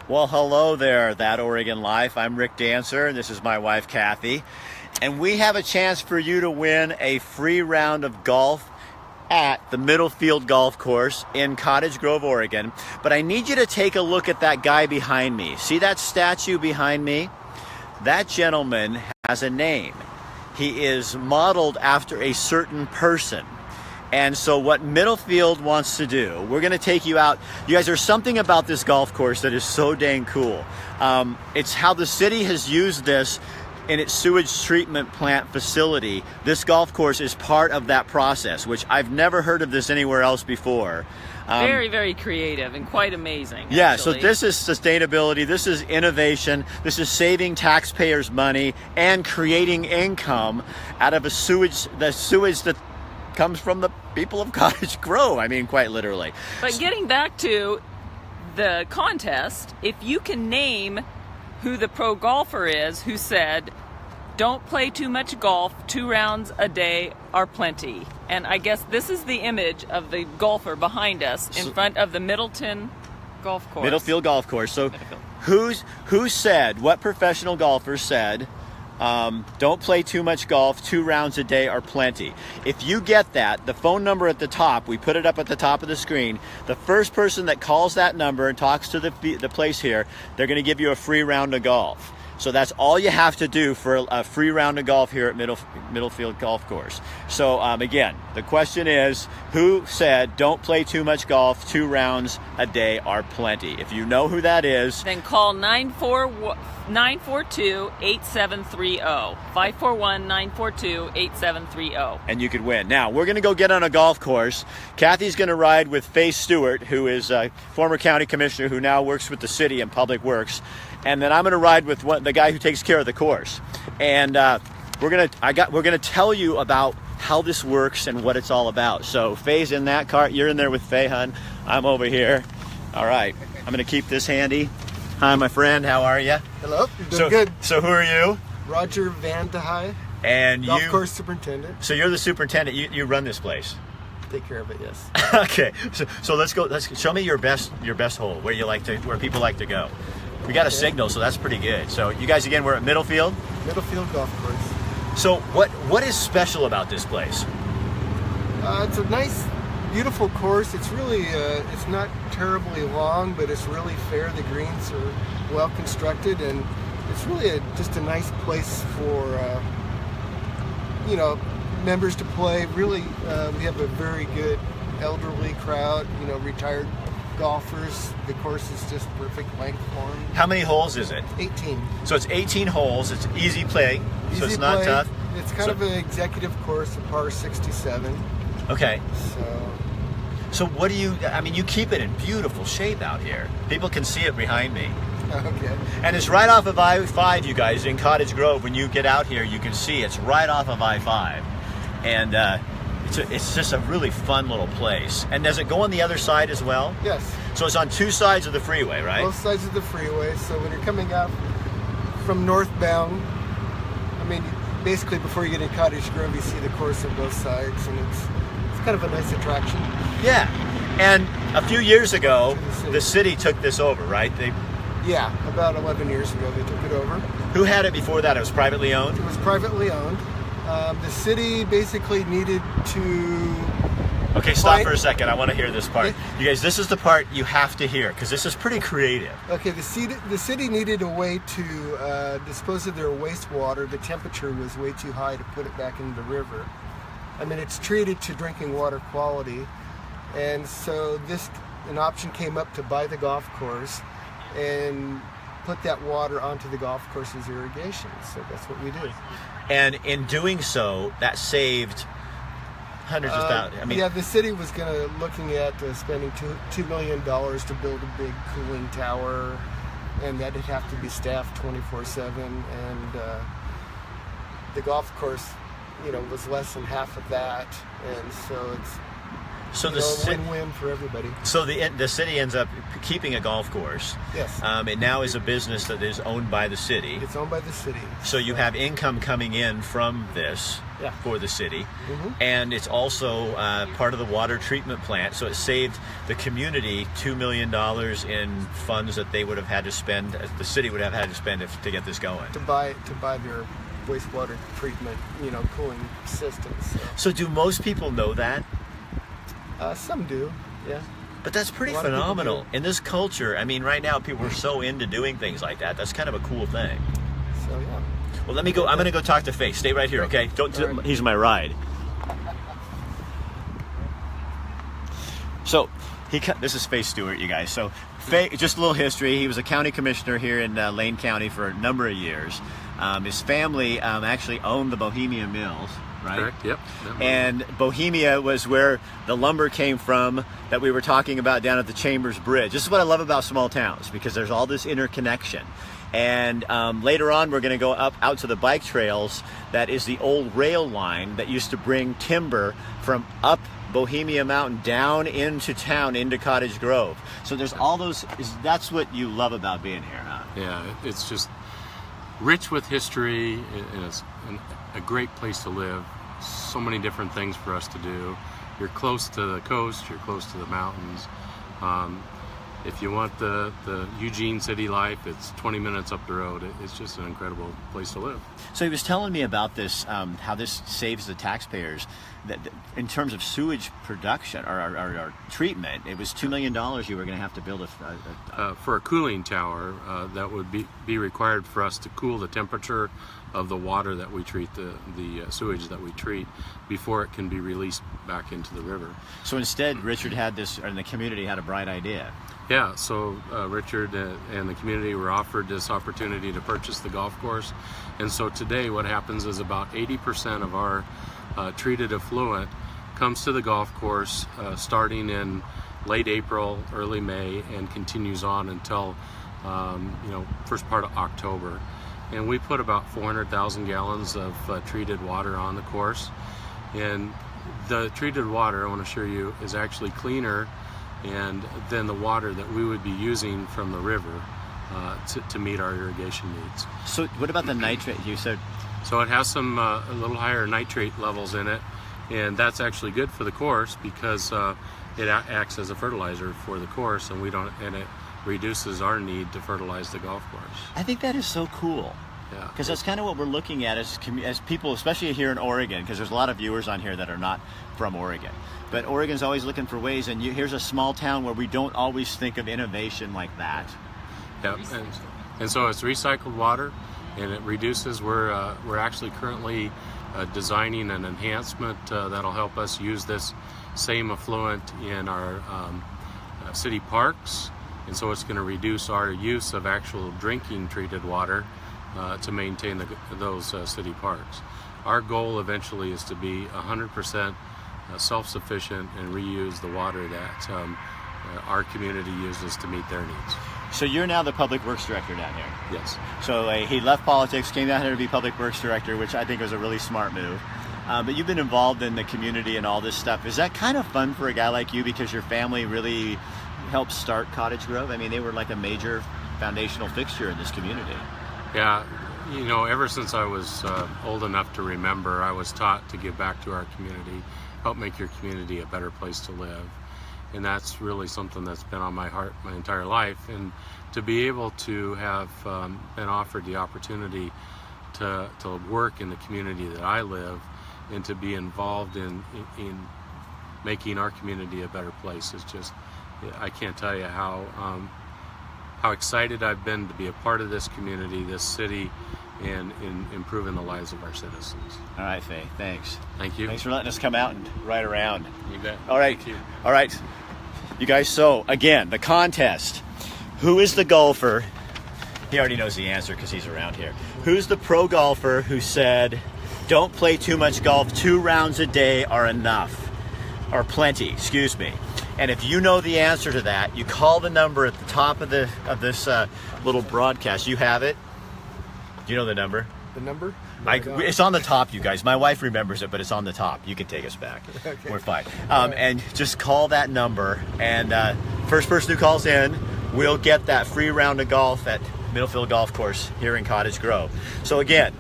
Well, hello there, That Oregon Life. I'm Rick Dancer, and this is my wife, Kathy. And we have a chance for you to win a free round of golf at the Middlefield Golf Course in Cottage Grove, Oregon. But I need you to take a look at that guy behind me. See that statue behind me? That gentleman has a name. He is modeled after a certain person. And so what Middlefield wants to do, we're going to take you out. You guys, there's something about this golf course that is so dang cool. It's how the city has used this in its sewage treatment plant facility. This golf course is part of that process, which I've never heard of this anywhere else before. Very, very creative and quite amazing. Yeah, actually. So this is sustainability, this is innovation, this is saving taxpayers money and creating income out of the sewage that comes from the people of Cottage Grove. I mean, quite literally. But getting back to the contest, if you can name who the pro golfer is who said, "Don't play too much golf, 2 rounds a day are plenty." And I guess this is the image of the golfer behind us in front of the Middleton Golf Course. Middlefield Golf Course. So who said, what professional golfer said, don't play too much golf, 2 rounds a day are plenty? If you get that, the phone number at the top, we put it up at the top of the screen. The first person that calls that number and talks to the place here, they're going to give you a free round of golf. So that's all you have to do for a free round of golf here at Middlefield Golf Course. So again, the question is, who said don't play too much golf, 2 rounds a day are plenty? If you know who that is, then call 942-8730. 541-942-8730. and you could win. Now, we're going to go get on a golf course. Kathy's going to ride with Faye Stewart, who is a former county commissioner who now works with the city in public works. And then I'm going to ride with the guy who takes care of the course. And we're going to tell you about how this works and what it's all about. So Faye's in that cart. You're in there with Faye, hun. I'm over here. All right. I'm going to keep this handy. Hi, my friend. How are you? Hello. You're doing good. So who are you? Roger Van de Heye, And golf you, course superintendent. So you're the superintendent. You run this place. Take care of it, yes. Okay. So let's go. Let's show me your best hole where people like to go. We got a signal, so that's pretty good. So you guys, again, we're at Middlefield Golf Course. So what is special about this place? It's a nice, beautiful course. It's really, it's not terribly long, but it's really fair. The greens are well constructed, and it's really just a nice place for, members to play. Really, we have a very good elderly crowd, retired golfers. The course is just perfect length for them. How many holes is it? 18. So it's 18 holes. It's easy play. So it's not tough. It's kind of an executive course, a par 67. Okay. So what do you keep it in beautiful shape out here. People can see it behind me. Okay. And it's right off of I-5, you guys, in Cottage Grove. When you get out here, you can see it's right off of I-5. And it's just a really fun little place. And does it go on the other side as well? Yes. So it's on 2 sides of the freeway, right? Both sides of the freeway. So when you're coming out from northbound, basically before you get in Cottage Grove, you see the course on both sides, and it's kind of a nice attraction. Yeah. And a few years ago, the city took this over, right? Yeah, about 11 years ago they took it over. Who had it before that? It was privately owned? It was privately owned. The city basically needed to... Okay, stop for a second. I want to hear this part. You guys, this is the part you have to hear, because this is pretty creative. Okay, the city needed a way to dispose of their wastewater. The temperature was way too high to put it back into the river. It's treated to drinking water quality. And so an option came up to buy the golf course and put that water onto the golf course's irrigation. So that's what we did. And in doing so, that saved hundreds of thousands. Yeah, the city was looking at spending $2 million to build a big cooling tower, and that'd have to be staffed 24/7. And the golf course, was less than half of that, and so So win-win for everybody. So the city ends up keeping a golf course. Yes. It now is a business that is owned by the city. It's owned by the city. So you have income coming in from this for the city. Mm-hmm. And it's also part of the water treatment plant. So it saved the community $2 million in funds that they would have had to spend, the city would have had to spend to get this going. To buy their wastewater treatment, cooling systems. So do most people know that? Some do, yeah. But that's pretty phenomenal. In this culture, I mean, right now people are so into doing things like that. That's kind of a cool thing. So, yeah. Well, let me go. I'm going to go talk to Faye. Stay right here, okay? Don't. He's my ride. So, this is Faye Stewart, you guys. So, Faye, just a little history. He was a county commissioner here in Lane County for a number of years. His family actually owned the Bohemia Mills. Right? Correct, yep. And Bohemia was where the lumber came from that we were talking about down at the Chambers Bridge. This is what I love about small towns, because there's all this interconnection. And later on, we're going to go out to the bike trails. That is the old rail line that used to bring timber from up Bohemia Mountain down into town, into Cottage Grove. So there's all those, that's what you love about being here, huh? Yeah, it's just rich with history, and it's a great place to live. So many different things for us to do. You're close to the coast, you're close to the mountains. If you want the Eugene city life, it's 20 minutes up the road. It's just an incredible place to live. So he was telling me about this, how this saves the taxpayers that in terms of sewage production or treatment. It was $2 million you were going to have to build for a cooling tower that would be required for us to cool the temperature of the water that we treat, the sewage that we treat, before it can be released back into the river. So instead, Richard had this, and the community had a bright idea. Yeah, so Richard and the community were offered this opportunity to purchase the golf course. And so today what happens is about 80% of our treated effluent comes to the golf course starting in late April, early May, and continues on until first part of October. And we put about 400,000 gallons of treated water on the course. And the treated water, I want to assure you, is actually cleaner than the water that we would be using from the river to meet our irrigation needs. So what about the nitrate you said? So it has some a little higher nitrate levels in it, and that's actually good for the course because it acts as a fertilizer for the course, and it reduces our need to fertilize the golf course. I think that is so cool. Yeah, because that's kind of what we're looking at as people, especially here in Oregon, because there's a lot of viewers on here that are not from Oregon. But Oregon's always looking for ways, and here's a small town where we don't always think of innovation like that. Yeah, and so it's recycled water, and it reduces. We're actually currently designing an enhancement that'll help us use this same effluent in our city parks, and so it's going to reduce our use of actual drinking treated water to maintain those city parks. Our goal eventually is to be 100% self-sufficient and reuse the water that our community uses to meet their needs. So you're now the Public Works Director down here? Yes. So he left politics, came down here to be Public Works Director, which I think was a really smart move. But you've been involved in the community and all this stuff. Is that kind of fun for a guy like you, because your family really helped start Cottage Grove? I mean, they were like a major foundational fixture in this community. Yeah, ever since I was old enough to remember, I was taught to give back to our community, help make your community a better place to live. And that's really something that's been on my heart my entire life. And to be able to have been offered the opportunity to work in the community that I live and to be involved in making our community a better place is just, I can't tell you how excited I've been to be a part of this community, this city, and in improving the lives of our citizens. All right, Faye, thanks. Thank you. Thanks for letting us come out and ride around. You bet. All right. Thank you. All right. You guys, so again, the contest. Who is the golfer? He already knows the answer because he's around here. Who's the pro golfer who said, don't play too much golf, 2 rounds a day are enough, or plenty, excuse me. And if you know the answer to that, you call the number at the top of this little broadcast. You have it? Do you know the number? The number? It's on the top, you guys. My wife remembers it, but it's on the top. You can take us back. Okay. We're fine. And just call that number, and first person who calls in will get that free round of golf at Middlefield Golf Course here in Cottage Grove. So again,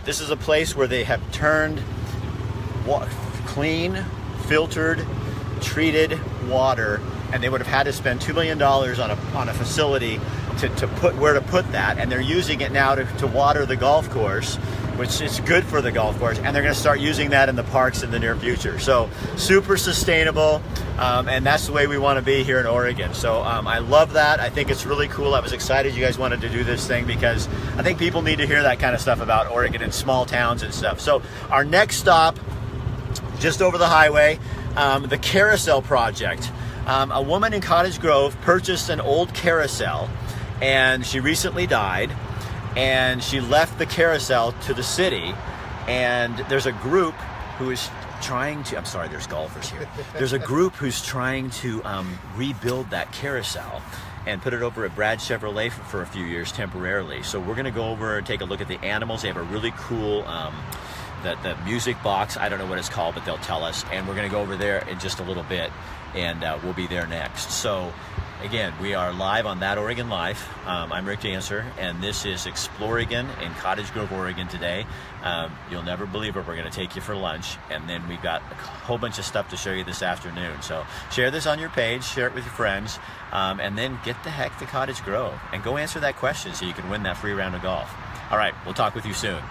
this is a place where they have turned clean, filtered, treated water, and they would have had to spend $2 million on a facility to put that, and they're using it now to water the golf course, which is good for the golf course, and they're going to start using that in the parks in the near future. So super sustainable, and that's the way we want to be here in Oregon. So I love that. I think it's really cool. I was excited you guys wanted to do this thing because I think people need to hear that kind of stuff about Oregon and small towns and stuff. So our next stop, just over the highway, the Carousel Project. A woman in Cottage Grove purchased an old carousel, and she recently died, and she left the carousel to the city, and there's a group who is trying to, I'm sorry, there's golfers here. There's a group who's trying to rebuild that carousel and put it over at Brad Chevrolet for a few years temporarily. So we're gonna go over and take a look at the animals. They have a really cool, the music box, I don't know what it's called, but they'll tell us, and we're gonna go over there in just a little bit, and we'll be there next. So again, we are live on That Oregon Life. I'm Rick Dancer, and this is ExplOregon in Cottage Grove, Oregon today. You'll never believe it. We're going to take you for lunch, and then we've got a whole bunch of stuff to show you this afternoon. So share this on your page, share it with your friends, and then get the heck to Cottage Grove and go answer that question so you can win that free round of golf. All right, we'll talk with you soon.